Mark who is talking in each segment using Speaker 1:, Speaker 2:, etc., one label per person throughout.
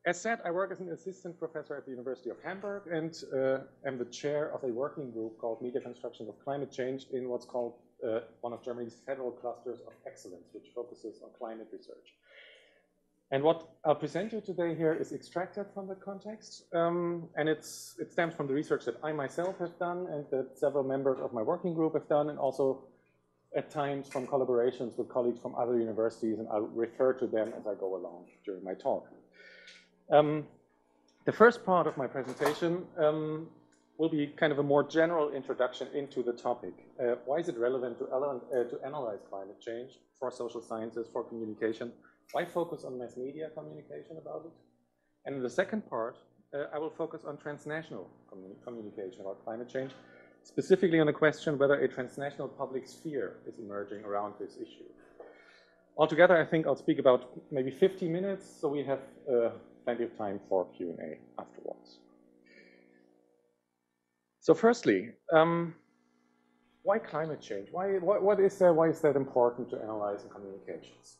Speaker 1: As said, I work as an assistant professor at the University of Hamburg and am the chair of a working group called Media Construction of Climate Change in what's called one of Germany's federal clusters of excellence, which focuses on climate research. And what I'll present you today here is extracted from that context, and it stems from the research that I myself have done and that several members of my working group have done, and also at times from collaborations with colleagues from other universities, and I'll refer to them as I go along during my talk. The first part of my presentation will be kind of a more general introduction into the topic. Why is it relevant to analyze climate change for social sciences, for communication? Why focus on mass media communication about it? And in the second part, I will focus on transnational communication about climate change, specifically on the question whether a transnational public sphere is emerging around this issue. Altogether, I think I'll speak about maybe 50 minutes, so we have plenty of time for Q&A afterwards. So firstly, why climate change? What is there? Why is that important to analyze in communications?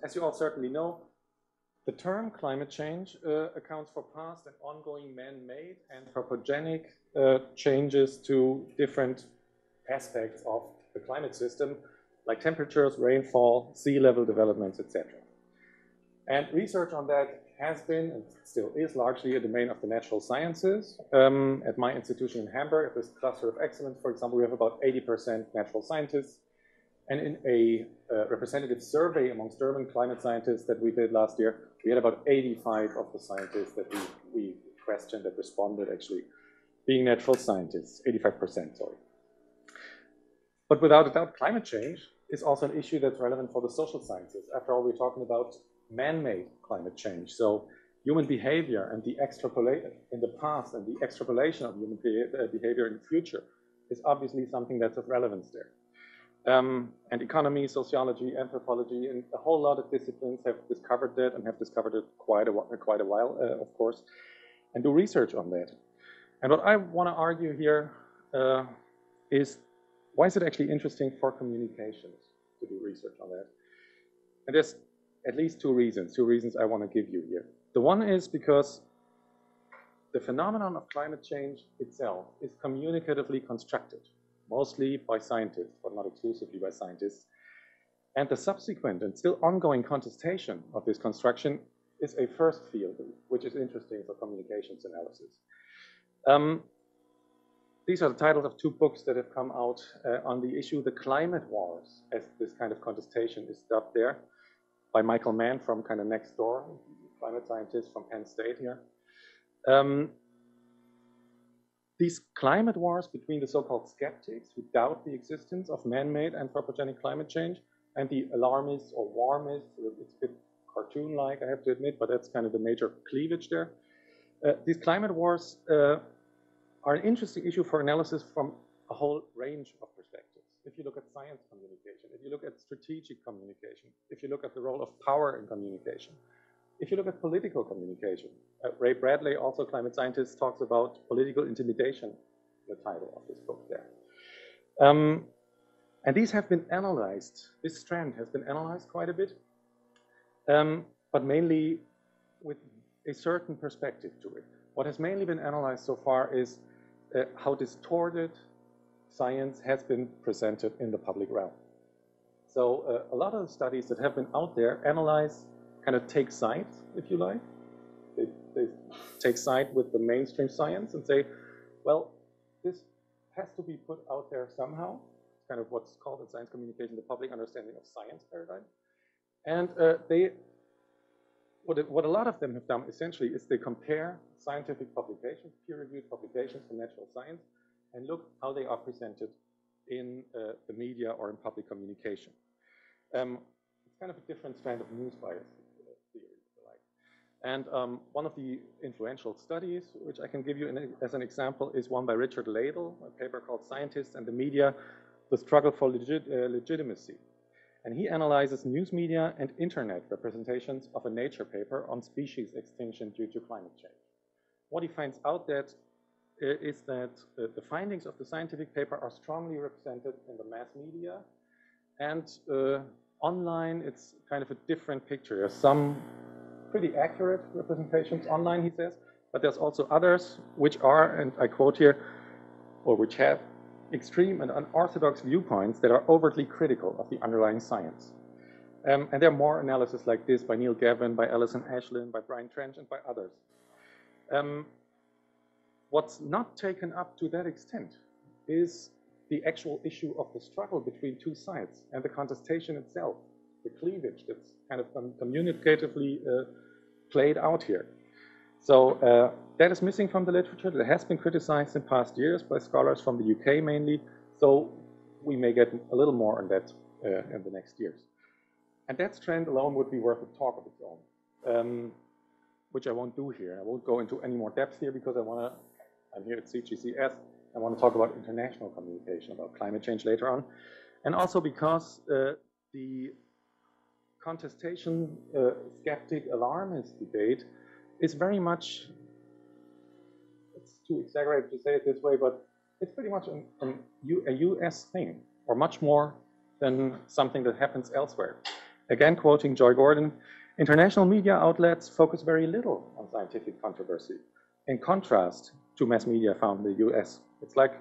Speaker 1: As you all certainly know, the term climate change accounts for past and ongoing man-made and anthropogenic changes to different aspects of the climate system, like temperatures, rainfall, sea level developments, etc. And research on that has been, and still is, largely a domain of the natural sciences. At my institution in Hamburg, at this cluster of excellence, for example, we have about 80% natural scientists. And in a representative survey amongst German climate scientists that we did last year, we had about 85 of the scientists that we questioned that responded actually being natural scientists, 85%, sorry. But without a doubt, climate change is also an issue that's relevant for the social sciences. After all, we're talking about man-made climate change. So human behavior and the extrapolation in the past and the extrapolation of human behavior in the future is obviously something that's of relevance there. And economy, sociology, anthropology, and a whole lot of disciplines have discovered that and have discovered it quite a while, of course, and do research on that. And what I want to argue here is why is it actually interesting for communications to do research on that? And there's at least two reasons I want to give you here. The one is because the phenomenon of climate change itself is communicatively constructed, mostly by scientists, but not exclusively by scientists. And the subsequent and still ongoing contestation of this construction is a first field, which is interesting for communications analysis. These are the titles of two books that have come out on the issue, The Climate Wars, as this kind of contestation is dubbed there, by Michael Mann from kind of next door, climate scientist from Penn State here. These climate wars between the so-called skeptics who doubt the existence of man-made anthropogenic climate change and the alarmists or warmists, it's a bit cartoon-like, I have to admit, but that's kind of the major cleavage there. These climate wars are an interesting issue for analysis from a whole range of perspectives. If you look at science communication, if you look at strategic communication, if you look at the role of power in communication, if you look at political communication, Ray Bradley, also climate scientist, talks about political intimidation, the title of this book there. And these have been analyzed, this strand has been analyzed quite a bit, but mainly with a certain perspective to it. What has mainly been analyzed so far is how distorted science has been presented in the public realm. So a lot of the studies that have been out there analyze, kind of take sides, if you like. They take side with the mainstream science and say, well, this has to be put out there somehow. It's kind of what's called in science communication the public understanding of science paradigm. And what a lot of them have done essentially is they compare scientific publications, peer-reviewed publications from natural science, and look how they are presented in the media or in public communication. It's kind of a different strand of news bias theory, if you like. And one of the influential studies, which I can give you as an example, is one by Richard Ladle, a paper called Scientists and the Media, The Struggle for Legitimacy. And he analyzes news media and internet representations of a Nature paper on species extinction due to climate change. What he finds out is that the findings of the scientific paper are strongly represented in the mass media, and online it's kind of a different picture. There's some pretty accurate representations online, he says, but there's also others which are, and I quote here, or which have extreme and unorthodox viewpoints that are overtly critical of the underlying science. And there are more analyses like this by Neil Gavin, by Alison Ashlin, by Brian Trench, and by others. What's not taken up to that extent is the actual issue of the struggle between two sides and the contestation itself, the cleavage that's kind of communicatively played out here. So that is missing from the literature. That has been criticized in past years by scholars from the UK mainly. So we may get a little more on that in the next years. And that trend alone would be worth a talk of its own, which I won't do here. I won't go into any more depth here because I'm here at CGCS. I want to talk about international communication, about climate change later on. And also because the contestation, skeptic, alarmist debate is very much, it's too exaggerated to say it this way, but it's pretty much a US thing, or much more than something that happens elsewhere. Again, quoting Joy Gordon, international media outlets focus very little on scientific controversy, in contrast to mass media found in the US. It's like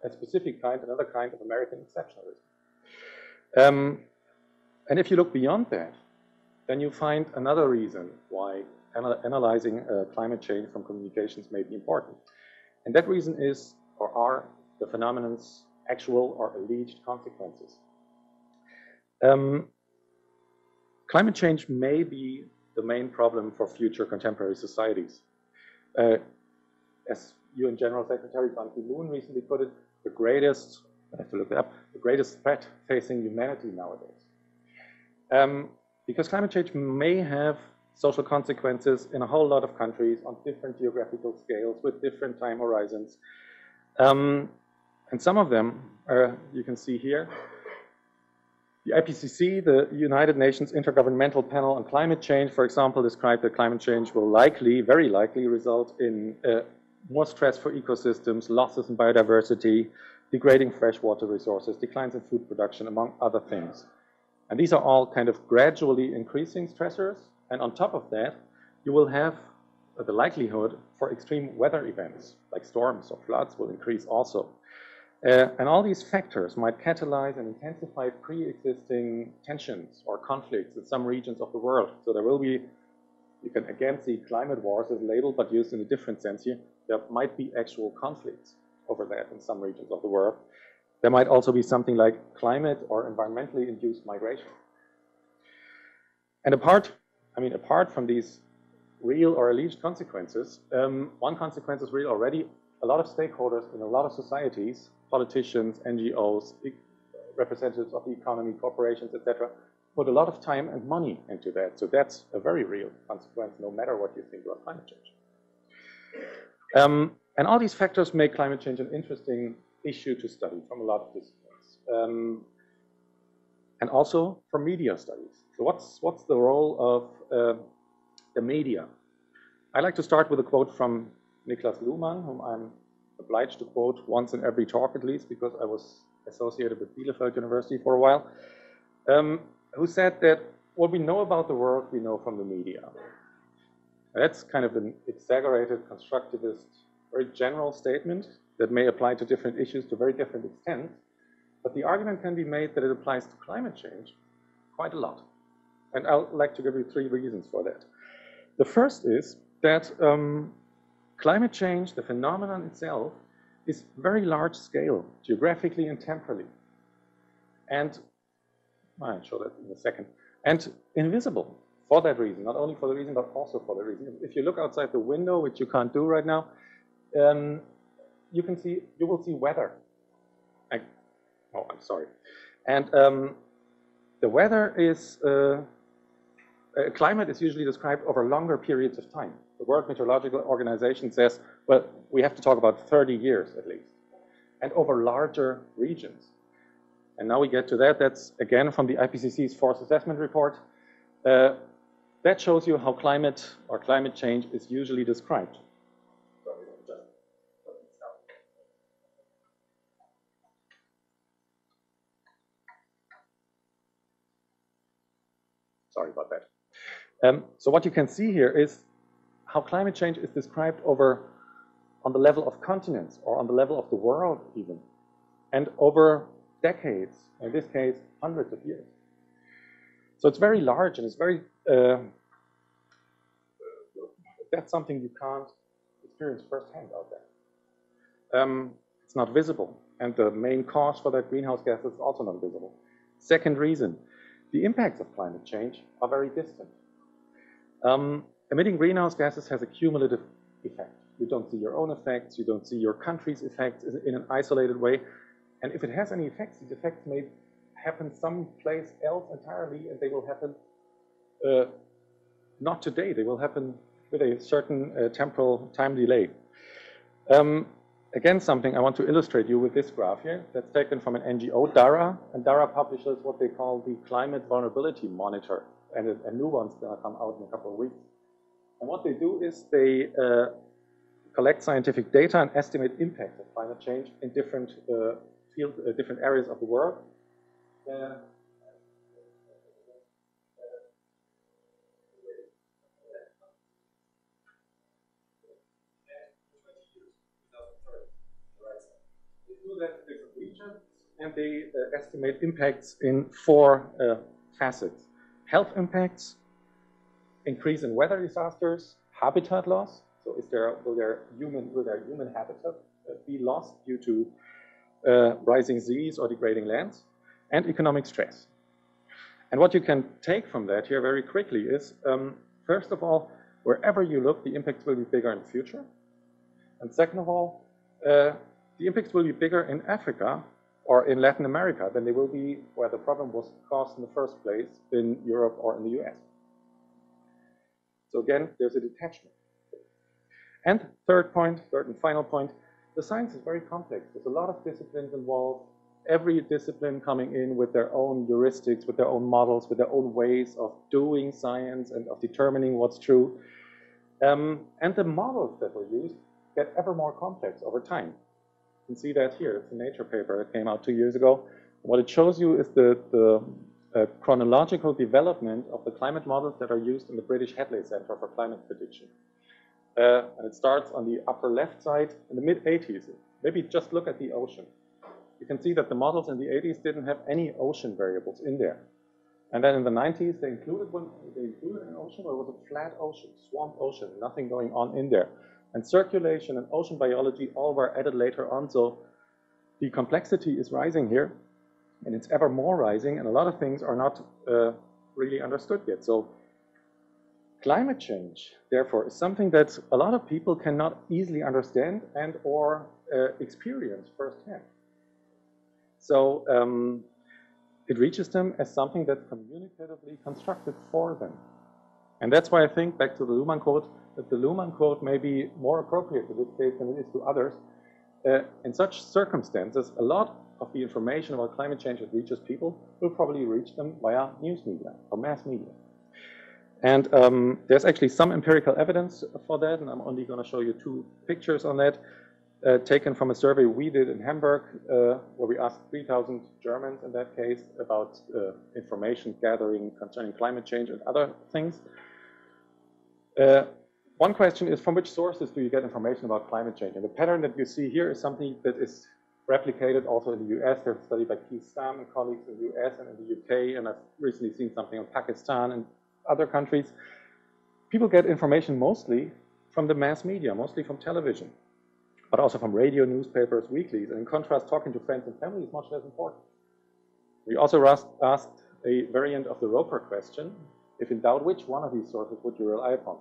Speaker 1: a specific kind, another kind of American exceptionalism. And if you look beyond that, then you find another reason why analyzing climate change from communications may be important. And that reason is, or are, the phenomenon's actual or alleged consequences. Climate change may be the main problem for future contemporary societies. As UN General Secretary Ban Ki-moon recently put it, the greatest, I have to look it up, the greatest threat facing humanity nowadays. Because climate change may have social consequences in a whole lot of countries on different geographical scales with different time horizons. And some of them you can see here. The IPCC, the United Nations Intergovernmental Panel on Climate Change, for example, described that climate change will likely, very likely, result in more stress for ecosystems, losses in biodiversity, degrading freshwater resources, declines in food production, among other things. And these are all kind of gradually increasing stressors. And on top of that, you will have the likelihood for extreme weather events, like storms or floods, will increase also. And all these factors might catalyze and intensify pre-existing tensions or conflicts in some regions of the world. So there will be, you can again see climate wars as a label, but used in a different sense here. There might be actual conflicts over that in some regions of the world. There might also be something like climate or environmentally induced migration. And apart from these real or alleged consequences, one consequence is real already. A lot of stakeholders in a lot of societies, politicians, NGOs, representatives of the economy, corporations, etc., put a lot of time and money into that. So that's a very real consequence, no matter what you think about climate change. And all these factors make climate change an interesting issue to study from a lot of disciplines. And also for media studies. So what's the role of the media? I like to start with a quote from Niklas Luhmann, whom I'm obliged to quote once in every talk at least, because I was associated with Bielefeld University for a while, who said that what we know about the world, we know from the media. That's kind of an exaggerated, constructivist, very general statement that may apply to different issues to very different extents, but the argument can be made that it applies to climate change quite a lot. And I'd like to give you 3 reasons for that. The first is that climate change, the phenomenon itself, is very large scale, geographically and temporally. And I'll show that in a second. And invisible for that reason, not only for the reason, but also for the reason. If you look outside the window, which you can't do right now, you will see weather. I'm sorry. And the weather is, climate is usually described over longer periods of time. The World Meteorological Organization says, well, we have to talk about 30 years at least, and over larger regions. And now we get to that. That's again from the IPCC's Force Assessment Report. That shows you how climate or climate change is usually described. Sorry about that. So what you can see here is how climate change is described on the level of continents or on the level of the world even, and over decades, in this case, hundreds of years. So it's very large and it's very, that's something you can't experience firsthand out there. It's not visible, and the main cause for that greenhouse gas is also not visible. Second reason, the impacts of climate change are very distant. Emitting greenhouse gases has a cumulative effect. You don't see your own effects, you don't see your country's effects in an isolated way, and if it has any effects, these effects may happen someplace else entirely, and they will happen not today, they will happen with a certain temporal time delay. Again, something I want to illustrate you with this graph here, that's taken from an NGO, DARA, and DARA publishes what they call the Climate Vulnerability Monitor, and a new one's going to come out in a couple of weeks. And what they do is they collect scientific data and estimate impact of climate change in different different areas of the world. That different regions, and they estimate impacts in four facets: health impacts, increase in weather disasters, habitat loss. So, will their human habitat be lost due to rising seas or degrading lands, and economic stress. And what you can take from that here very quickly is, first of all, wherever you look, the impacts will be bigger in the future, and second of all, the impacts will be bigger in Africa or in Latin America than they will be where the problem was caused in the first place, in Europe or in the US. So again, there's a detachment. And third and final point, the science is very complex. There's a lot of disciplines involved, every discipline coming in with their own heuristics, with their own models, with their own ways of doing science and of determining what's true. And the models that were used get ever more complex over time. You can see that here. It's a Nature paper that came out 2 years ago. What it shows you is the chronological development of the climate models that are used in the British Hadley Center for Climate Prediction. And it starts on the upper left side in the mid-80s. Maybe just look at the ocean. You can see that the models in the 80s didn't have any ocean variables in there. And then in the 90s, they included an ocean, or was it flat ocean, swamp ocean, nothing going on in there. And circulation and ocean biology all were added later on. So the complexity is rising here, and it's ever more rising, and a lot of things are not really understood yet. So climate change, therefore, is something that a lot of people cannot easily understand and or experience firsthand. So it reaches them as something that's communicatively constructed for them. And that's why I think, back to the Luhmann quote, that the Luhmann quote may be more appropriate in this case than it is to others. In such circumstances, a lot of the information about climate change that reaches people will probably reach them via news media or mass media. And there's actually some empirical evidence for that, and I'm only going to show you 2 pictures on that, taken from a survey we did in Hamburg, where we asked 3,000 Germans in that case about information gathering concerning climate change and other things. One question is, from which sources do you get information about climate change? And the pattern that you see here is something that is replicated also in the US. There's a study by Keith Stam and colleagues in the US and in the UK, and I've recently seen something in Pakistan and other countries. People get information mostly from the mass media, mostly from television, but also from radio, newspapers, weeklies. And in contrast, talking to friends and family is much less important. We also asked a variant of the Roper question: if in doubt, which one of these sources would you rely upon?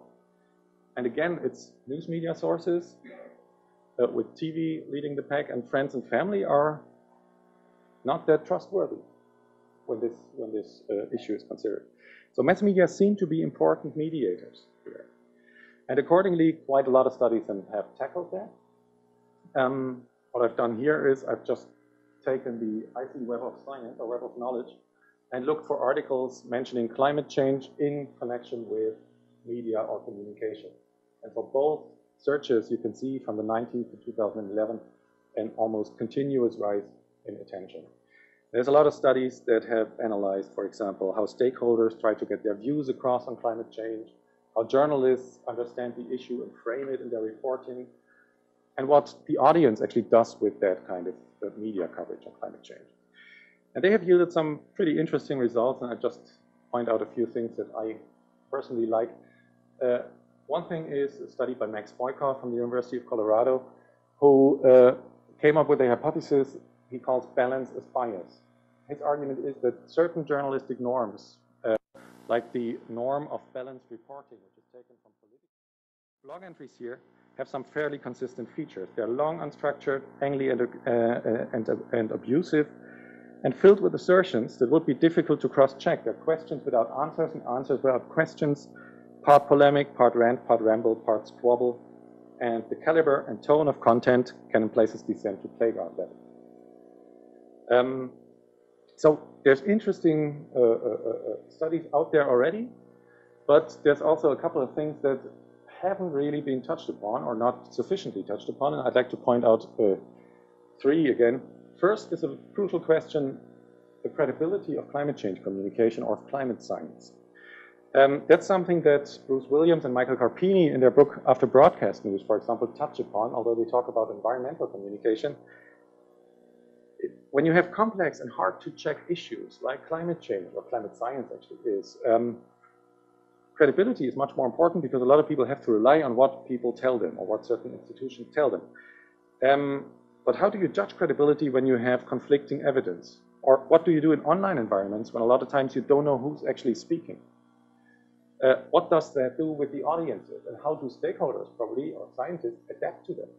Speaker 1: And again, it's news media sources, with TV leading the pack, and friends and family are not that trustworthy when this issue is considered. So mass media seem to be important mediators here. And accordingly, quite a lot of studies have tackled that. What I've done here is I've just taken the IC Web of Science, or Web of Knowledge, and looked for articles mentioning climate change in connection with media or communication. And for both searches, you can see from the 90s to 2011 an almost continuous rise in attention. There's a lot of studies that have analyzed, for example, how stakeholders try to get their views across on climate change, how journalists understand the issue and frame it in their reporting, and what the audience actually does with that kind of media coverage on climate change. And they have yielded some pretty interesting results, and I just point out a few things that I personally like. One thing is a study by Max Boykoff from the University of Colorado, who came up with a hypothesis he calls balance as bias. His argument is that certain journalistic norms, like the norm of balanced reporting, which is taken from political blog entries here, have some fairly consistent features. They're long, unstructured, angry, and abusive, and filled with assertions that would be difficult to cross-check. They're questions without answers and answers without questions, part polemic, part rant, part ramble, part squabble, and the caliber and tone of content can in places descend to playground level. So there's interesting studies out there already, but there's also a couple of things that haven't really been touched upon or not sufficiently touched upon, and I'd like to point out three again. First is a crucial question, the credibility of climate change communication or of climate science. That's something that Bruce Williams and Michael Carpini in their book After Broadcast News, for example, touch upon, although they talk about environmental communication. When you have complex and hard to check issues like climate change, or climate science actually is, credibility is much more important because a lot of people have to rely on what people tell them or what certain institutions tell them. But how do you judge credibility when you have conflicting evidence? Or what do you do in online environments when a lot of times you don't know who's actually speaking? What does that do with the audiences? And how do stakeholders probably, or scientists, adapt to them?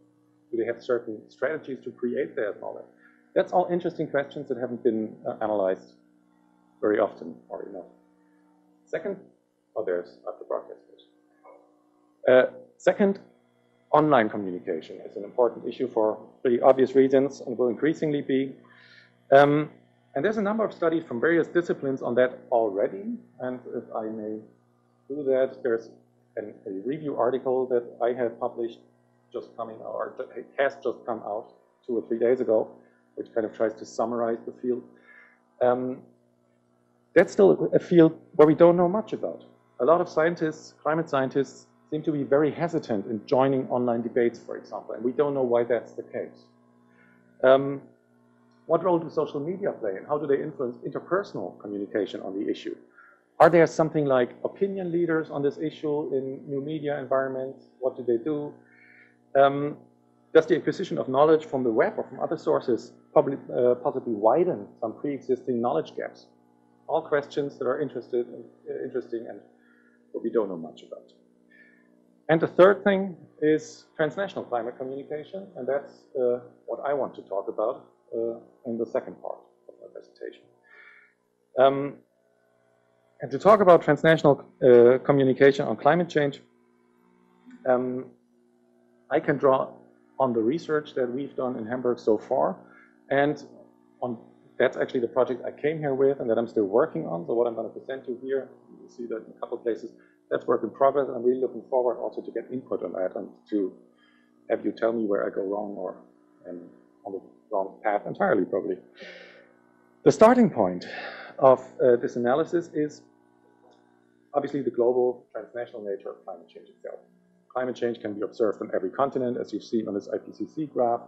Speaker 1: Do they have certain strategies to create that knowledge? That's all interesting questions that haven't been analyzed very often or enough. Second, there's After Broadcast News. Second, online communication is an important issue for pretty obvious reasons and will increasingly be. And there's a number of studies from various disciplines on that already. And if I may do that, there's a review article that I have published just coming out, or has just come out 2 or 3 days ago, which kind of tries to summarize the field. That's still a field where we don't know much about. A lot of scientists, climate scientists, seem to be very hesitant in joining online debates, for example, and we don't know why that's the case. What role do social media play, and how do they influence interpersonal communication on the issue? Are there something like opinion leaders on this issue in new media environments? What do they do? Does the acquisition of knowledge from the web or from other sources possibly widen some pre-existing knowledge gaps? All questions that are interesting and what we don't know much about. And the third thing is transnational climate communication, and that's what I want to talk about in the second part of my presentation. And to talk about transnational communication on climate change, I can draw on the research that we've done in Hamburg so far, and that's actually the project I came here with and that I'm still working on. So what I'm going to present you here, you see that in a couple of places, that's work in progress, and I'm really looking forward also to get input on that and to have you tell me where I go wrong or am on the wrong path entirely, probably. The starting point of this analysis is obviously the global transnational nature of climate change itself. Climate change can be observed on every continent, as you've seen on this IPCC graph.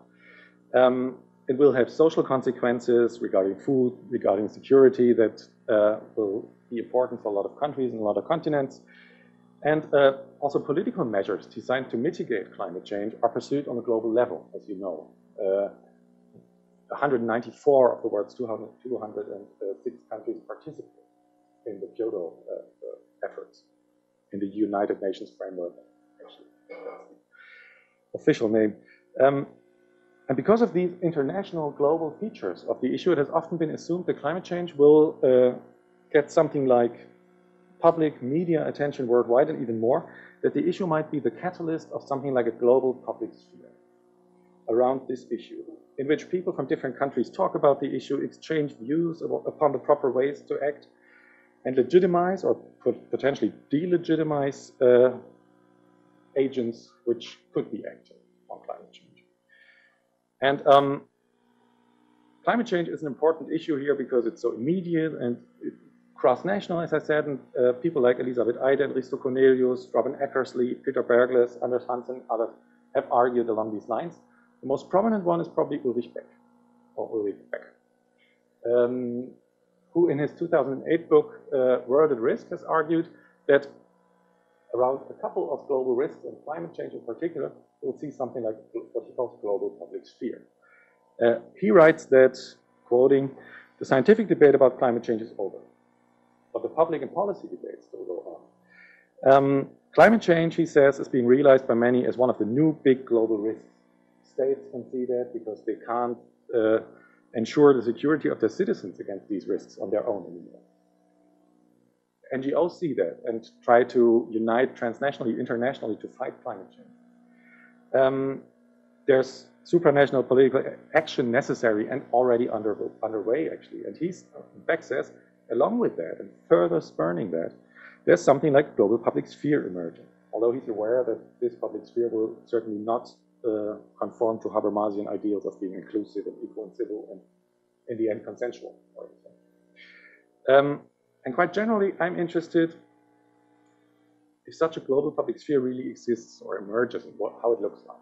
Speaker 1: It will have social consequences regarding food, regarding security that will be important for a lot of countries and a lot of continents. And also political measures designed to mitigate climate change are pursued on a global level, as you know. 194 of the world's 206 countries participate in the Kyoto efforts, in the United Nations framework, actually. That's the official name. And because of these international global features of the issue, it has often been assumed that climate change will get something like public media attention worldwide and even more, that the issue might be the catalyst of something like a global public sphere around this issue, in which people from different countries talk about the issue, exchange views upon the proper ways to act, and legitimize or potentially delegitimize agents which could be acting on climate change. And climate change is an important issue here because it's so immediate and cross-national, as I said, and people like Elisabeth Eide, Risto Cornelius, Robin Eckersley, Peter Bergles, Anders Hansen, others have argued along these lines. The most prominent one is probably Ulrich Beck, who in his 2008 book, World at Risk, has argued that around a couple of global risks, and climate change in particular, we'll see something like what he calls global public sphere. He writes that, quoting, "The scientific debate about climate change is over, but the public and policy debates still go on. Climate change," he says, "is being realized by many as one of the new big global risks. States can see that because they can't ensure the security of their citizens against these risks on their own anymore. NGOs see that and try to unite transnationally, internationally to fight climate change. There's supranational political action necessary and already underway, actually. And Beck says, along with that, and further spurning that, there's something like global public sphere emerging. Although he's aware that this public sphere will certainly not conform to Habermasian ideals of being inclusive and equal and civil and, in the end, consensual. And quite generally, I'm interested if such a global public sphere really exists or emerges and how it looks like.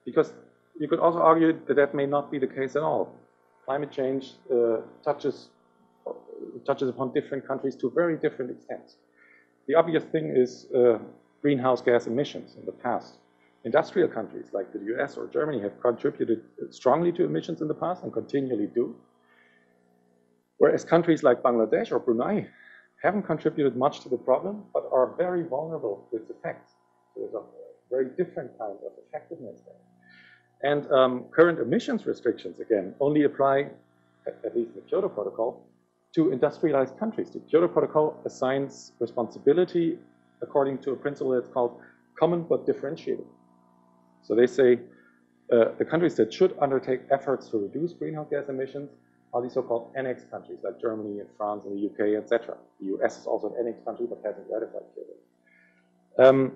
Speaker 1: Because you could also argue that that may not be the case at all. Climate change touches upon different countries to very different extents. The obvious thing is greenhouse gas emissions in the past. Industrial countries like the US or Germany have contributed strongly to emissions in the past and continually do. Whereas countries like Bangladesh or Brunei haven't contributed much to the problem, but are very vulnerable to its effects. So there's a very different kind of effectiveness there. And current emissions restrictions, again, only apply, at least the Kyoto Protocol, to industrialized countries. The Kyoto Protocol assigns responsibility according to a principle that's called common but differentiated. So they say the countries that should undertake efforts to reduce greenhouse gas emissions are these so-called annex countries like Germany and France and the UK, etc. The US is also an annex country but hasn't ratified Kyoto.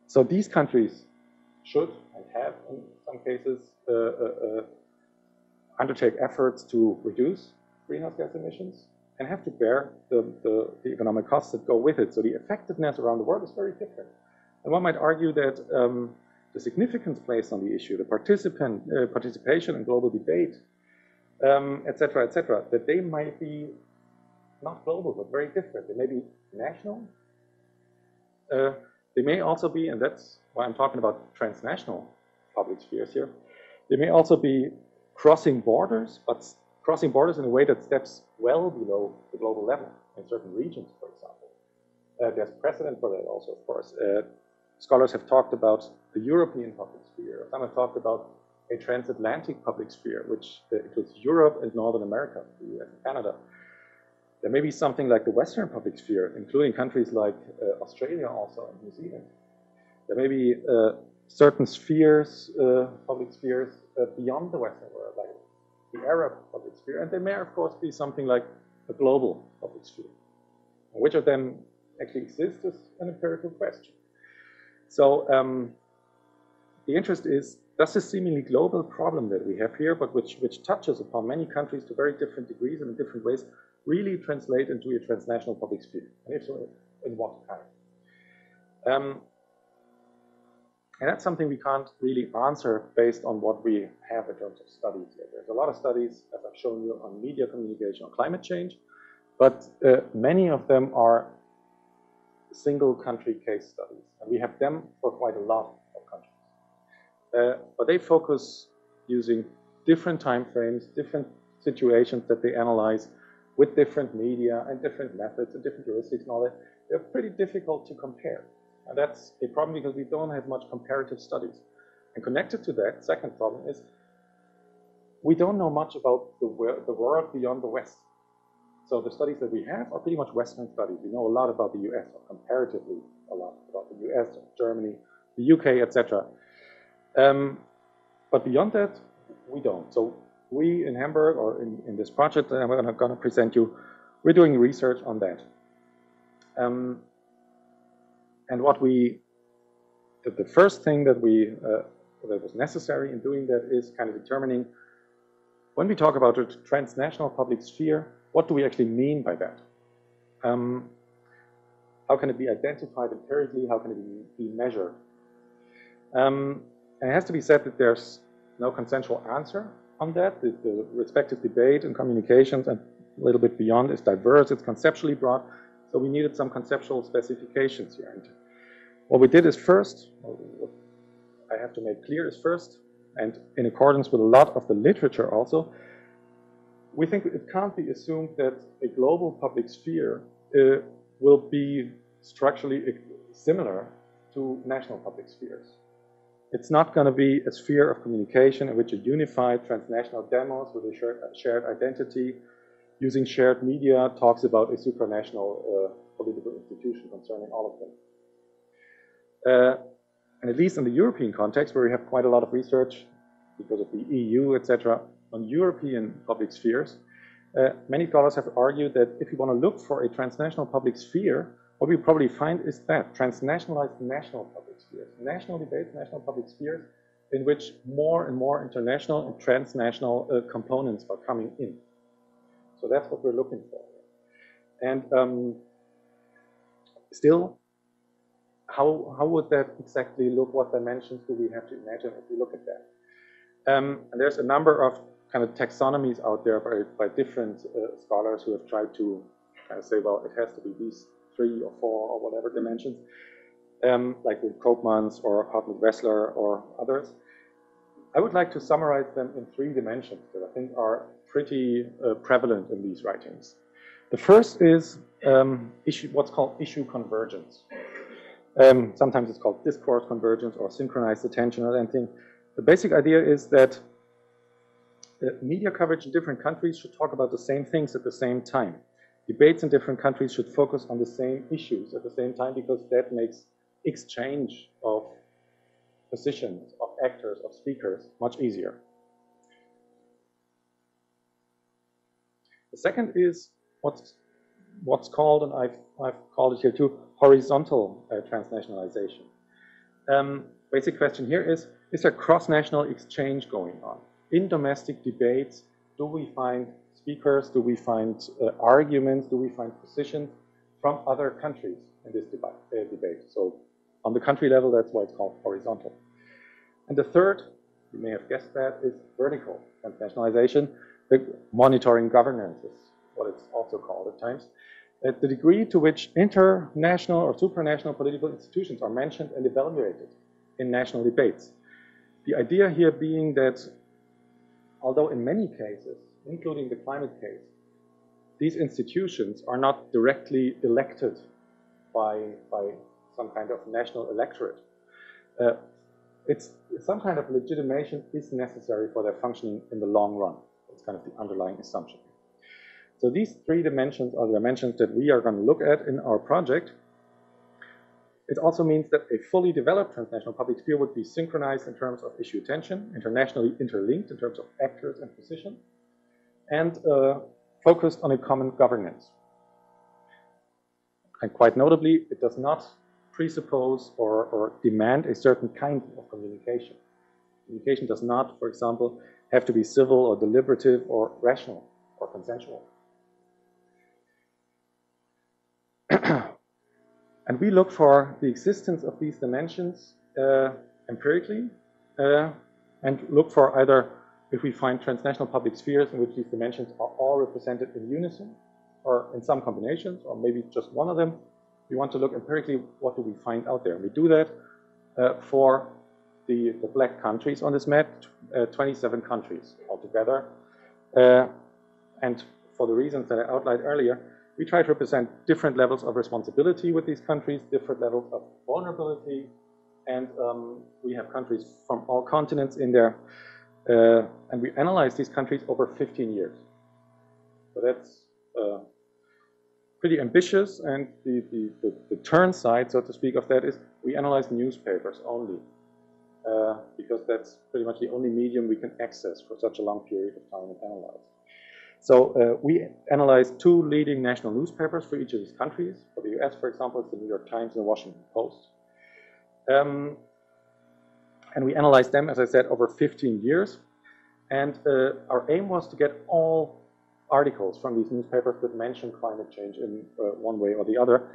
Speaker 1: So these countries should and have, in some cases, undertake efforts to reduce greenhouse gas emissions and have to bear the economic costs that go with it. So the effectiveness around the world is very different. And one might argue that the significance placed on the issue, the participation in global debate, etc., that they might be not global, but very different. They may be national. They may also be, and that's why I'm talking about transnational public spheres here, they may also be crossing borders, but crossing borders in a way that steps well below the global level in certain regions, for example. There's precedent for that also, of course. Scholars have talked about the European public sphere. Some have talked about a transatlantic public sphere, which includes Europe and Northern America, the US and Canada. There may be something like the Western public sphere, including countries like Australia also and New Zealand. There may be certain spheres, public spheres, beyond the Western world, like the Arab public sphere. And there may, of course, be something like a global public sphere. And which of them actually exists is an empirical question. So the interest is, does this seemingly global problem that we have here, but which touches upon many countries to very different degrees and in different ways, really translate into a transnational public sphere? And if so, in what kind? And that's something we can't really answer based on what we have in terms of studies here. There's a lot of studies, as I've shown you, on media communication, on climate change, but many of them are single country case studies. And we have them for quite a lot of countries. But they focus using different time frames, different situations that they analyze with different media and different methods and different heuristics and all that. They're pretty difficult to compare. And that's a problem because we don't have much comparative studies. And connected to that, second problem is we don't know much about the world beyond the West. So the studies that we have are pretty much Western studies. We know a lot about the US, or comparatively a lot about the US, Germany, the UK, etc. But beyond that, we don't. So we in Hamburg, or in this project that I'm going to present you, we're doing research on that. And what the first thing that that was necessary in doing that is kind of determining when we talk about a transnational public sphere, what do we actually mean by that? How can it be identified empirically? How can it be measured? And it has to be said that there's no consensual answer on that. The respective debate and communications and a little bit beyond is diverse. It's conceptually broad. So we needed some conceptual specifications here. And what we did is first, what I have to make clear is first, and in accordance with a lot of the literature also, we think it can't be assumed that a global public sphere will be structurally similar to national public spheres. It's not going to be a sphere of communication in which a unified transnational demos with a shared identity using shared media talks about a supranational political institution concerning all of them. And at least in the European context, where we have quite a lot of research because of the EU, etc., on European public spheres, many scholars have argued that if you want to look for a transnational public sphere, what we probably find is that transnationalized national public spheres, national debates, national public spheres, in which more and more international and transnational components are coming in. So that's what we're looking for. And still, how would that exactly look? What dimensions do we have to imagine if we look at that? And there's a number of kind of taxonomies out there by different scholars who have tried to kind of say, well, it has to be these 3 or 4 or whatever dimensions, like with Koopmans or Hartmut-Wessler or others. I would like to summarize them in 3 dimensions that I think are pretty prevalent in these writings. The first is what's called issue convergence. Sometimes it's called discourse convergence or synchronized attention or anything. The basic idea is that media coverage in different countries should talk about the same things at the same time. Debates in different countries should focus on the same issues at the same time because that makes exchange of positions, of actors, of speakers much easier. The second is what's called, and I've called it here too, horizontal transnationalization. Basic question here is there cross-national exchange going on? In domestic debates, do we find speakers, do we find arguments, do we find positions from other countries in this debate? So on the country level, that's why it's called horizontal. And the third, you may have guessed that, is vertical transnationalization. The monitoring governance is what it's also called at times. At the degree to which international or supranational political institutions are mentioned and evaluated in national debates. The idea here being that although in many cases, including the climate case, these institutions are not directly elected by some kind of national electorate. It's some kind of legitimation is necessary for their functioning in the long run. It's kind of the underlying assumption. So these 3 dimensions are the dimensions that we are going to look at in our project. It also means that a fully developed transnational public sphere would be synchronized in terms of issue attention, internationally interlinked in terms of actors and positions, and focused on a common governance. And quite notably, it does not presuppose or demand a certain kind of communication. Communication does not, for example, have to be civil or deliberative or rational or consensual. And we look for the existence of these dimensions empirically and look for either if we find transnational public spheres in which these dimensions are all represented in unison or in some combinations or maybe just one of them. We want to look empirically, what do we find out there? And we do that for the black countries on this map, 27 countries altogether. And for the reasons that I outlined earlier, we try to represent different levels of responsibility with these countries, different levels of vulnerability, and we have countries from all continents in there. And we analyze these countries over 15 years. So that's pretty ambitious, and the turn side, so to speak, of that is we analyze newspapers only, because that's pretty much the only medium we can access for such a long period of time and analyze. So we analyzed 2 leading national newspapers for each of these countries. For the US, for example, it's the New York Times and the Washington Post. And we analyzed them, as I said, over 15 years. And our aim was to get all articles from these newspapers that mention climate change in one way or the other.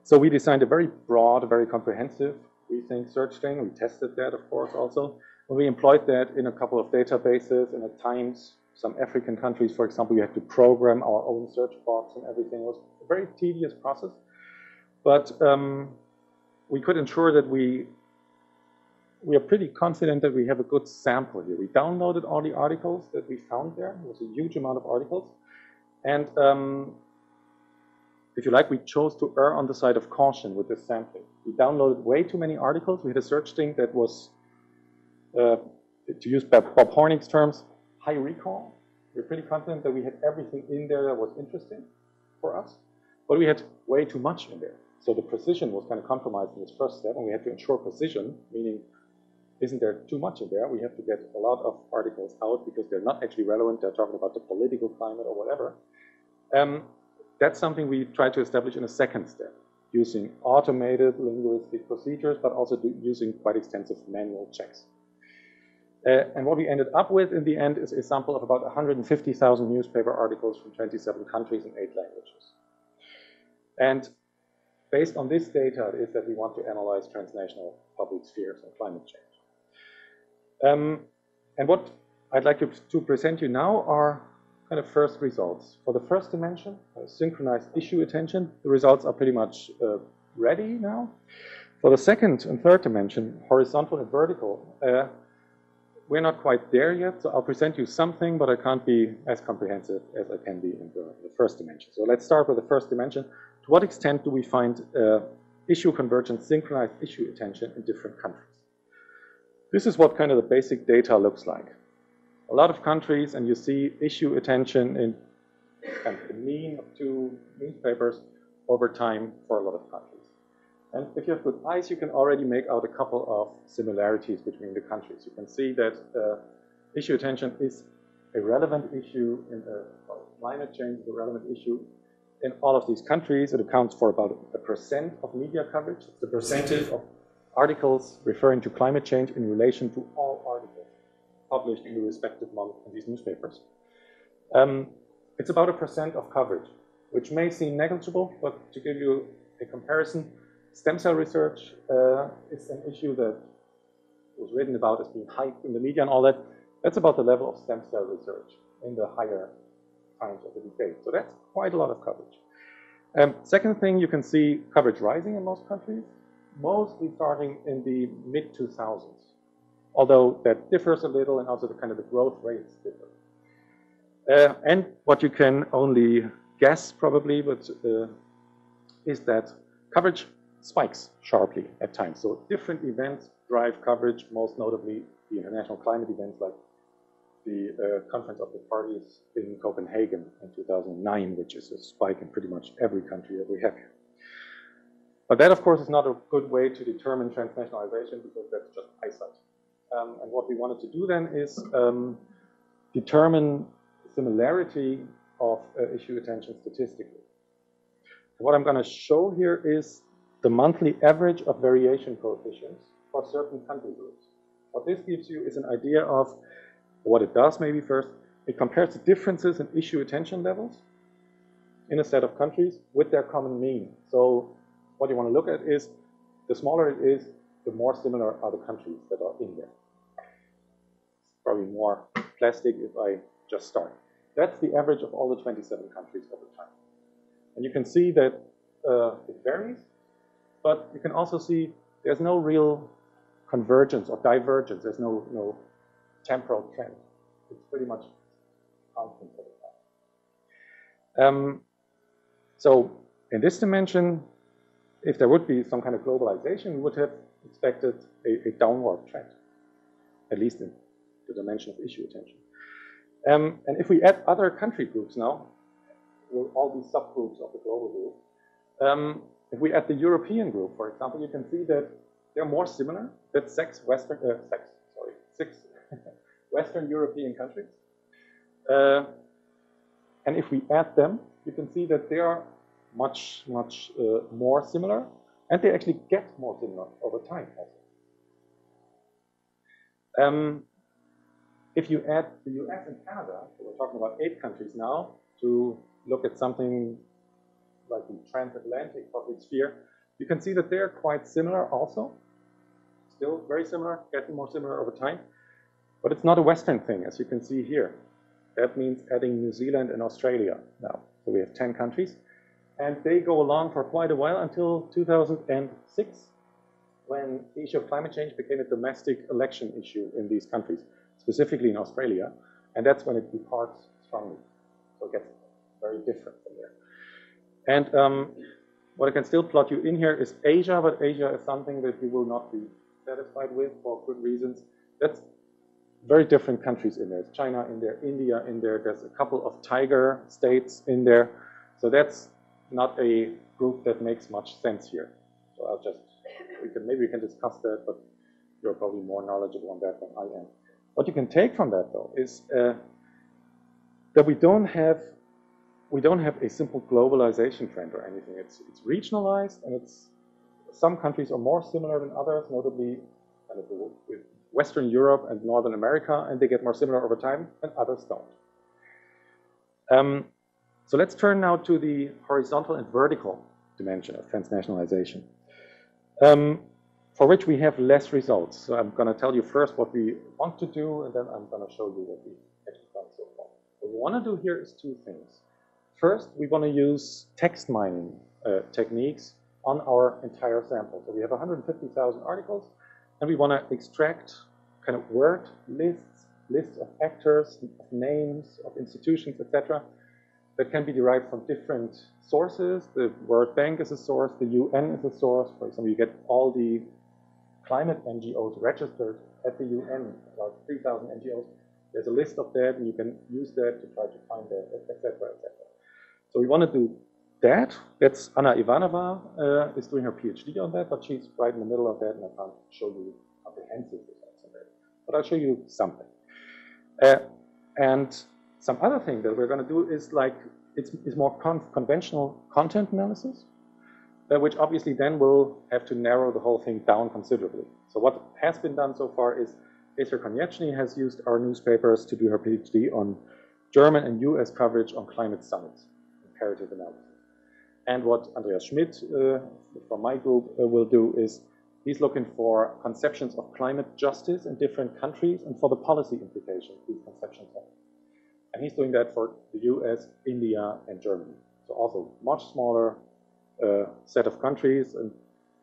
Speaker 1: So we designed a very broad, very comprehensive, we think, search string. We tested that, of course, also. And we employed that in a couple of databases, and at times, some African countries, for example, we had to program our own search box and everything. It was a very tedious process. But we could ensure that we are pretty confident that we have a good sample here. We downloaded all the articles that we found there. It was a huge amount of articles. And if you like, we chose to err on the side of caution with this sampling. We downloaded way too many articles. We had a search string that was, to use Bob Hornick's terms, high recall. We're pretty confident that we had everything in there that was interesting for us. But we had way too much in there. So the precision was kind of compromised in this first step, and we had to ensure precision, meaning isn't there too much in there? We have to get a lot of articles out because they're not actually relevant. They're talking about the political climate or whatever. That's something we try to establish in a second step, using automated linguistic procedures, but also using quite extensive manual checks. And what we ended up with in the end is a sample of about 150,000 newspaper articles from 27 countries and 8 languages. And based on this data, it is that we want to analyze transnational public spheres and climate change. And what I'd like to present you now are kind of first results. For the first dimension, synchronized issue attention, the results are pretty much ready now. For the second and third dimension, horizontal and vertical, we're not quite there yet, so I'll present you something, but I can't be as comprehensive as I can be in the first dimension. So let's start with the first dimension. To what extent do we find issue convergence, synchronized issue attention in different countries? This is what kind of the basic data looks like. A lot of countries, and you see issue attention in kind of the mean of 2 newspapers over time for a lot of countries. And if you have good eyes, you can already make out a couple of similarities between the countries. You can see that issue attention is a relevant issue in climate change is a relevant issue in all of these countries. It accounts for about 1% of media coverage. It's the percentage of articles referring to climate change in relation to all articles published in the respective month in these newspapers. It's about 1% of coverage, which may seem negligible, but to give you a comparison, stem cell research is an issue that was written about as being hyped in the media and all that. That's about the level of stem cell research in the higher times of the debate. So that's quite a lot of coverage. Second thing, you can see coverage rising in most countries, mostly starting in the mid-2000s, although that differs a little, and also the kind of the growth rates differ. And what you can only guess probably, but is that coverage spikes sharply at times. So different events drive coverage, most notably the international climate events like the Conference of the Parties in Copenhagen in 2009, which is a spike in pretty much every country that we have here. But that, of course, is not a good way to determine transnationalization because that's just eyesight. And what we wanted to do then is determine similarity of issue attention statistically. What I'm going to show here is the monthly average of variation coefficients for certain country groups. What this gives you is an idea of what it does maybe first. It compares the differences in issue attention levels in a set of countries with their common mean. So what you want to look at is the smaller it is, the more similar are the countries that are in there. It's probably more plastic if I just start. That's the average of all the 27 countries over time. And you can see that it varies, but you can also see there's no real convergence or divergence. There's no temporal trend. It's pretty much constant for the time. So in this dimension, if there would be some kind of globalization, we would have expected a downward trend, at least in the dimension of issue attention. And if we add other country groups now, all these subgroups of the global group, if we add the European group, for example, you can see that they're more similar. That's 6 Western European countries. And if we add them, you can see that they are much more similar, and they actually get more similar over time also. if you add the US and Canada, so we're talking about 8 countries now, to look at something like the Transatlantic public sphere, you can see that they're quite similar also. Still very similar, getting more similar over time. But it's not a Western thing, as you can see here. That means adding New Zealand and Australia now. So we have 10 countries. And they go along for quite a while until 2006, when the issue of climate change became a domestic election issue in these countries, specifically in Australia. And that's when it departs strongly. So it gets very different from there. And what I can still plot you in here is Asia, but Asia is something that you will not be satisfied with for good reasons. That's very different countries in there. There's China in there, India in there. There's a couple of tiger states in there. So that's not a group that makes much sense here. So I'll just, maybe we can discuss that, but you're probably more knowledgeable on that than I am. What you can take from that, though, is that we don't have a simple globalization trend or anything. It's regionalized, and some countries are more similar than others, notably kind of with Western Europe and Northern America, and they get more similar over time, and others don't. So let's turn now to the horizontal and vertical dimension of transnationalization, for which we have less results. So I'm going to tell you first what we want to do, and then I'm going to show you what we've actually done so far. What we want to do here is 2 things. First, we want to use text mining techniques on our entire sample. So we have 150,000 articles, and we want to extract kind of word lists of actors, of names, of institutions, etc., that can be derived from different sources. The World Bank is a source, the UN is a source. For example, you get all the climate NGOs registered at the UN, about 3,000 NGOs. There's a list of that, and you can use that to try to find that, etc., etc. So we want to do that. That's Anna Ivanova is doing her PhD on that, but she's right in the middle of that, and I can't show you comprehensive results on that. But I'll show you something. And some other thing that we're going to do is like, it's more conventional content analysis, which obviously then will have to narrow the whole thing down considerably. So what has been done so far is Esther Konieczny has used our newspapers to do her PhD on German and US coverage on climate summits, comparative analysis. And what Andreas Schmidt from my group will do is he's looking for conceptions of climate justice in different countries and for the policy implications these conceptions have. And he's doing that for the US, India, and Germany. So also much smaller set of countries and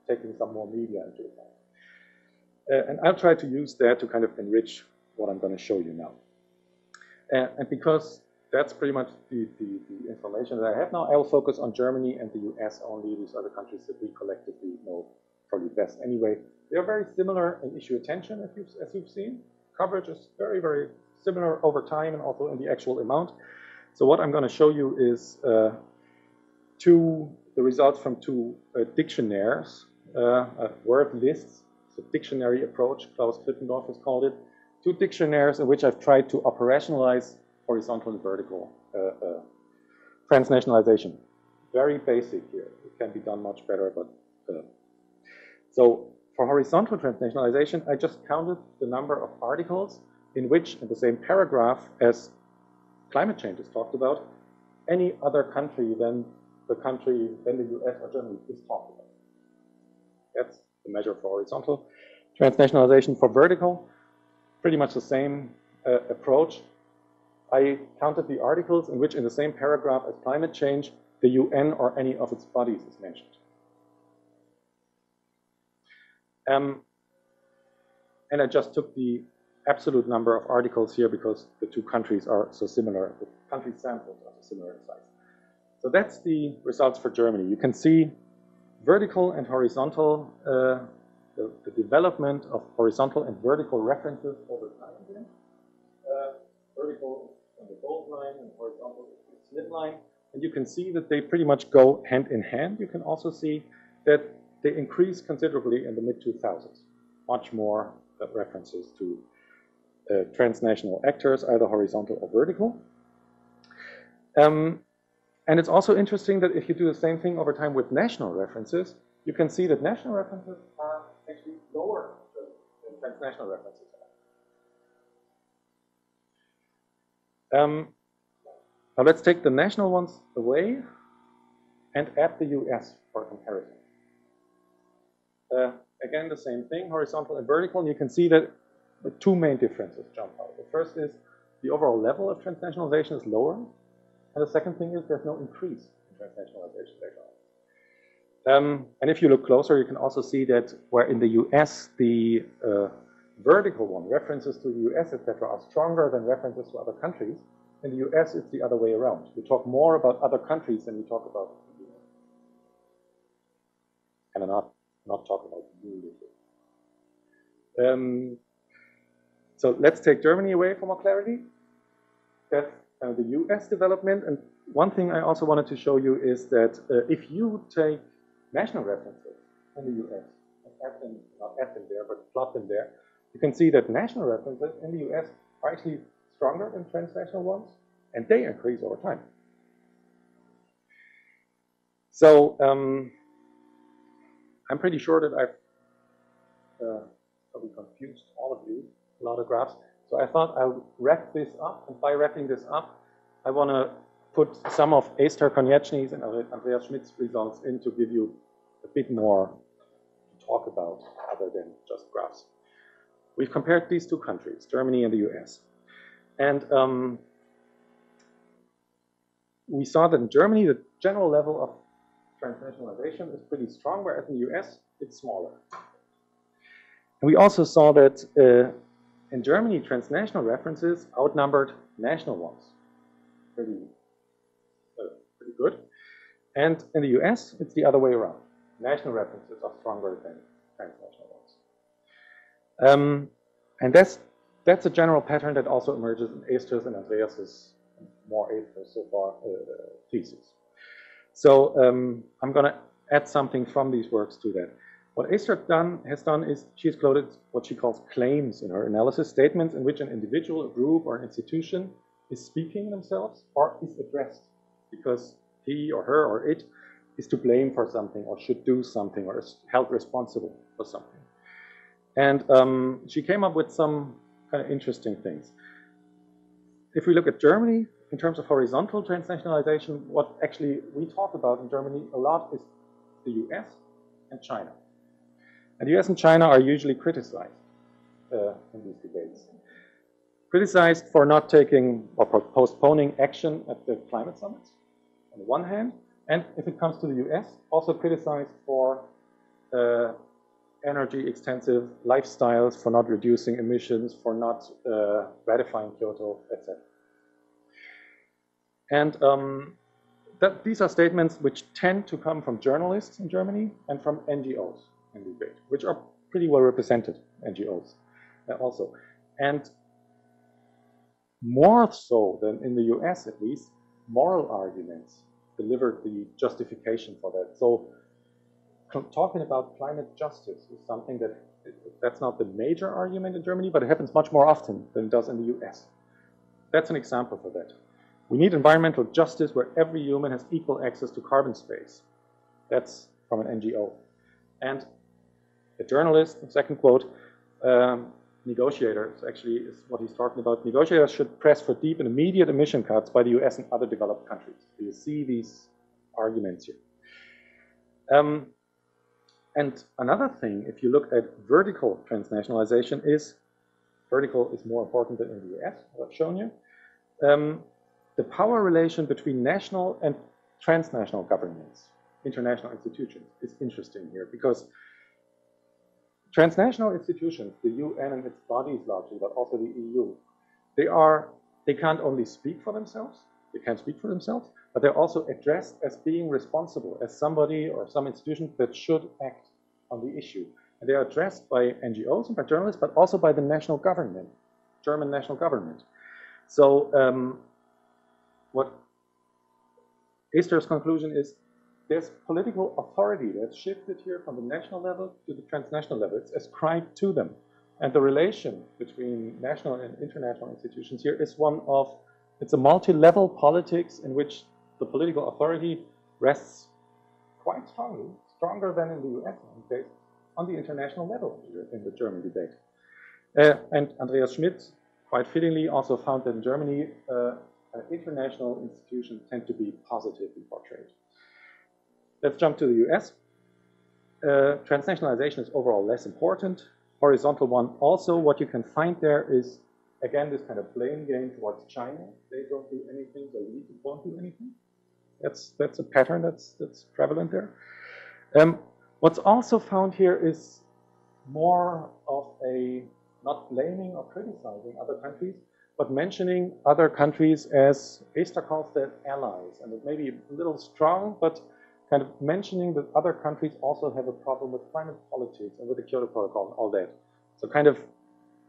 Speaker 1: taking some more media into account. And I'll try to use that to kind of enrich what I'm going to show you now. And because that's pretty much the information that I have now, I will focus on Germany and the US only. These other countries that we collectively know probably best anyway. They are very similar in issue attention, as you've seen. Coverage is very, very similar over time and also in the actual amount. So what I'm going to show you is the results from 2 dictionaries, word lists. It's a dictionary approach, Klaus Krippendorf has called it. 2 dictionaries in which I've tried to operationalize horizontal and vertical transnationalization. Very basic here. It can be done much better, but so for horizontal transnationalization, I just counted the number of articles in which, in the same paragraph as climate change is talked about, any other country than the US or Germany is talked about. That's the measure for horizontal transnationalization. For vertical, pretty much the same approach. I counted the articles in which, in the same paragraph as climate change, the UN or any of its bodies is mentioned. And I just took the absolute number of articles here because the 2 countries are so similar. The country samples are so similar in size. So that's the results for Germany. You can see vertical and horizontal, the development of horizontal and vertical references over time again. Vertical on the gold line and horizontal is the slit line. And you can see that they pretty much go hand in hand. You can also see that they increase considerably in the mid-2000s. Much more references to transnational actors, either horizontal or vertical. And it's also interesting that if you do the same thing over time with national references, you can see that national references are actually lower than transnational references are. Now let's take the national ones away and add the US for comparison. Again, the same thing, horizontal and vertical. And you can see that the two main differences jump out. The first is the overall level of transnationalization is lower. And the second thing is there's no increase in transnationalization later on. And if you look closer, you can also see that where in the US, the vertical one, references to the US, etc., are stronger than references to other countries. In the US, it's the other way around. We talk more about other countries than we talk about the US. And I'm not talking about the EU. So let's take Germany away for more clarity. That's the US development. And one thing I also wanted to show you is that if you take national references in the US, and add them, not add them there, but plot them there, you can see that national references in the US are actually stronger than transnational ones, and they increase over time. So I'm pretty sure that I've probably confused all of you, a lot of graphs. So I thought I'll wrap this up, and by wrapping this up, I want to put some of Esther Konieczny's and Andreas Schmidt's results in to give you a bit more to talk about other than just graphs. We've compared these two countries, Germany and the US. And we saw that in Germany, the general level of transnationalization is pretty strong, whereas in the US, it's smaller. And we also saw that in Germany, transnational references outnumbered national ones. Pretty good. And in the US, it's the other way around. National references are stronger than transnational ones. And that's a general pattern that also emerges in Esther's and Andreas's, more Esther's so far, thesis. So I'm going to add something from these works to that. What Esther has done is she's quoted what she calls claims in her analysis, statements in which an individual, a group, or an institution is speaking themselves or is addressed because he or her or it is to blame for something or should do something or is held responsible for something. And she came up with some kind of interesting things. If we look at Germany, in terms of horizontal transnationalization, what actually we talk about in Germany a lot is the US and China. And the US and China are usually criticized in these debates. Criticized for not taking or postponing action at the climate summits, on the one hand, and if it comes to the US, also criticized for energy-extensive lifestyles, for not reducing emissions, for not ratifying Kyoto, etc. And these are statements which tend to come from journalists in Germany and from NGOs in the debate, which are pretty well represented, NGOs also. And more so than in the US, at least, moral arguments delivered the justification for that. So talking about climate justice is something that's not the major argument in Germany, but it happens much more often than it does in the US. That's an example for that. We need environmental justice where every human has equal access to carbon space. That's from an NGO. And a journalist, second quote, negotiators actually is what he's talking about. Negotiators should press for deep and immediate emission cuts by the US and other developed countries. So you see these arguments here. And another thing, if you look at vertical transnationalization, vertical is more important than in the US, as I've shown you. The power relation between national and transnational governments, international institutions, is interesting here because transnational institutions, the UN and its bodies largely, but also the EU, they can't only speak for themselves, but they're also addressed as being responsible, as somebody or some institution that should act on the issue. And they are addressed by NGOs and by journalists, but also by the national government, German national government. So what Esther's conclusion is, there's political authority that's shifted here from the national level to the transnational level. It's ascribed to them. And the relation between national and international institutions here is it's a multi-level politics in which the political authority rests quite strongly, stronger than in the US case, on the international level in the German debate. And Andreas Schmidt quite fittingly also found that in Germany, international institutions tend to be positively portrayed. Let's jump to the US. Transnationalization is overall less important. Horizontal one also, what you can find there is, again, this kind of blame game towards China. They don't do anything, so we won't do anything. That's a pattern that's prevalent there. What's also found here is more of a not blaming or criticizing other countries, but mentioning other countries as Esther calls them allies. And it may be a little strong, but kind of mentioning that other countries also have a problem with climate politics and with the Kyoto Protocol and all that. So kind of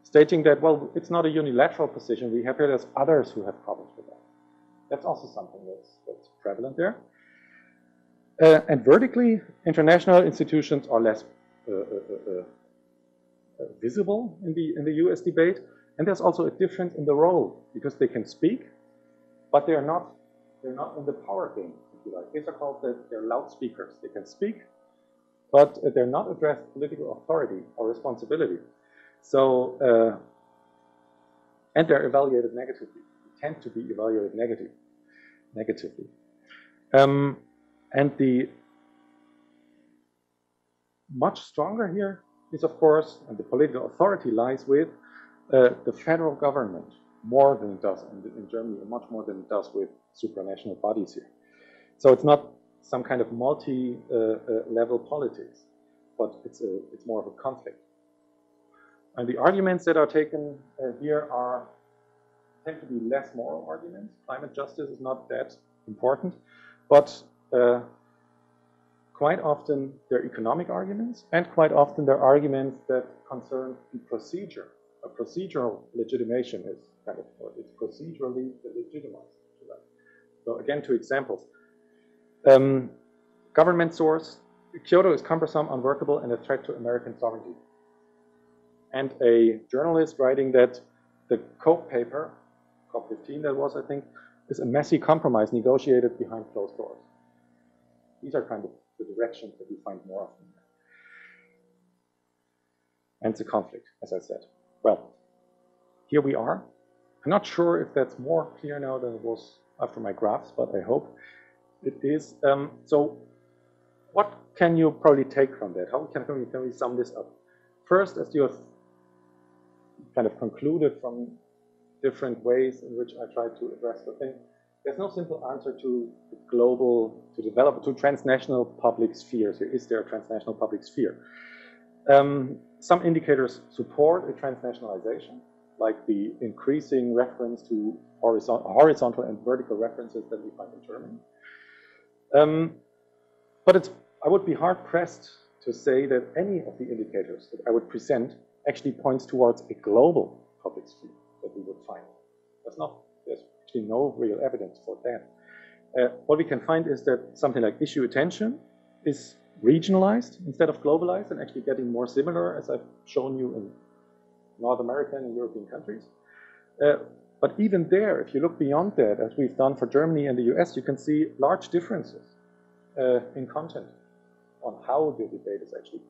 Speaker 1: stating that, well, it's not a unilateral position. We have here, there's others who have problems with that. That's also something that's prevalent there. And vertically, international institutions are less visible in the US debate. And there's also a difference in the role, because they can speak, but they're not in the power game, if you like. Esther calls that they're loudspeakers. They can speak, but they're not addressed political authority or responsibility. So, and they're evaluated negatively, tend to be evaluated negatively. And the much stronger here is, of course, and the political authority lies with the federal government, more than it does in Germany, and much more than it does with supranational bodies here. So it's not some kind of multi-level politics, but it's more of a conflict. And the arguments that are taken here tend to be less moral arguments. Climate justice is not that important, but quite often they're economic arguments, and quite often they're arguments that concern the procedure. A procedural legitimation is kind of, or it's procedurally legitimized. So again, two examples. Government source, Kyoto is cumbersome, unworkable, and a threat to American sovereignty. And a journalist writing that the COPE paper, COP15 that was, I think, is a messy compromise negotiated behind closed doors. These are kind of the directions that we find more often. And it's a conflict, as I said. Well, here we are. I'm not sure if that's more clear now than it was after my graphs, but I hope it is. So what can you probably take from that? How can we sum this up? First, as you have kind of concluded from different ways in which I tried to address the thing, there's no simple answer to develop transnational public spheres. Here, is there a transnational public sphere? Some indicators support a transnationalization, like the increasing reference to horizontal and vertical references that we find in Germany. But I would be hard-pressed to say that any of the indicators that I would present actually points towards a global public sphere that we would find. There's actually no real evidence for that. What we can find is that something like issue attention is regionalized instead of globalized, and actually getting more similar, as I've shown you in North American and European countries. But even there, if you look beyond that, as we've done for Germany and the US, you can see large differences in content on how the debate is actually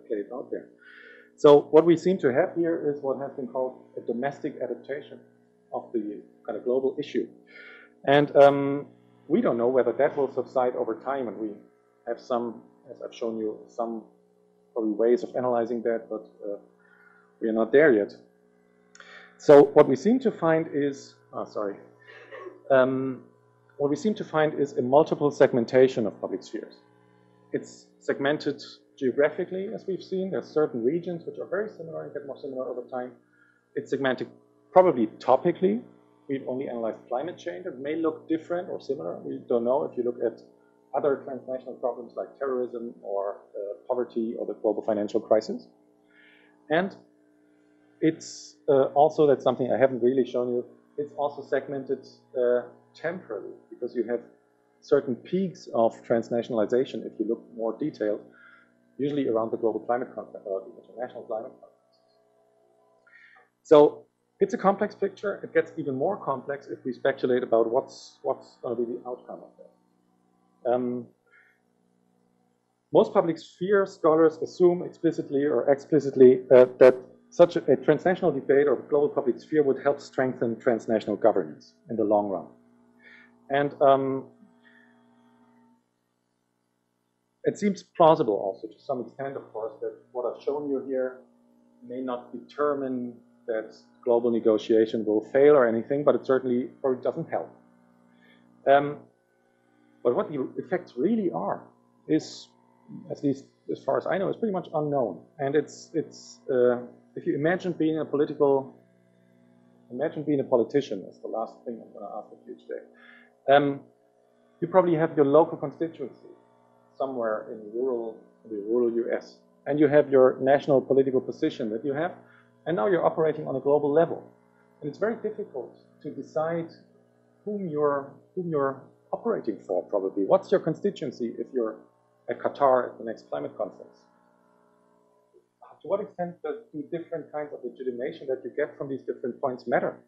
Speaker 1: played out there. So what we seem to have here is what has been called a domestic adaptation of the kind of global issue. And we don't know whether that will subside over time, and we have some, as I've shown you, some probably ways of analyzing that, but we are not there yet. So what we seem to find is, what we seem to find is a multiple segmentation of public spheres. It's segmented geographically, as we've seen. There's certain regions which are very similar and get more similar over time. It's segmented probably topically. We've only analyzed climate change. It may look different or similar. We don't know if you look at other transnational problems like terrorism or poverty or the global financial crisis. And it's also, that's something I haven't really shown you, it's also segmented temporally, because you have certain peaks of transnationalization, if you look more detailed, usually around the global climate conference or the international climate conferences. So it's a complex picture. It gets even more complex if we speculate about what's going to be the outcome of that. Most public sphere scholars assume explicitly or explicitly that such a transnational debate or global public sphere would help strengthen transnational governance in the long run. And it seems plausible also to some extent, of course, that what I've shown you here may not determine that global negotiation will fail or anything, but it certainly probably doesn't help. But what the effects really are is, at least as far as I know, is pretty much unknown. And it's if you imagine being a politician, that's the last thing I'm going to ask of you today. You probably have your local constituency somewhere in the rural US, and you have your national political position that you have, and now you're operating on a global level. And it's very difficult to decide whom you're operating for, probably. What's your constituency if you're at Qatar at the next climate conference? To what extent do different kinds of legitimation that you get from these different points matter?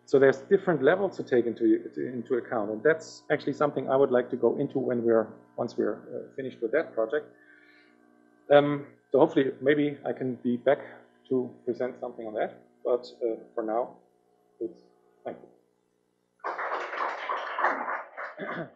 Speaker 1: So there's different levels to take into account, and that's actually something I would like to go into once we're finished with that project. So hopefully, maybe I can be back to present something on that. But for now, thank you.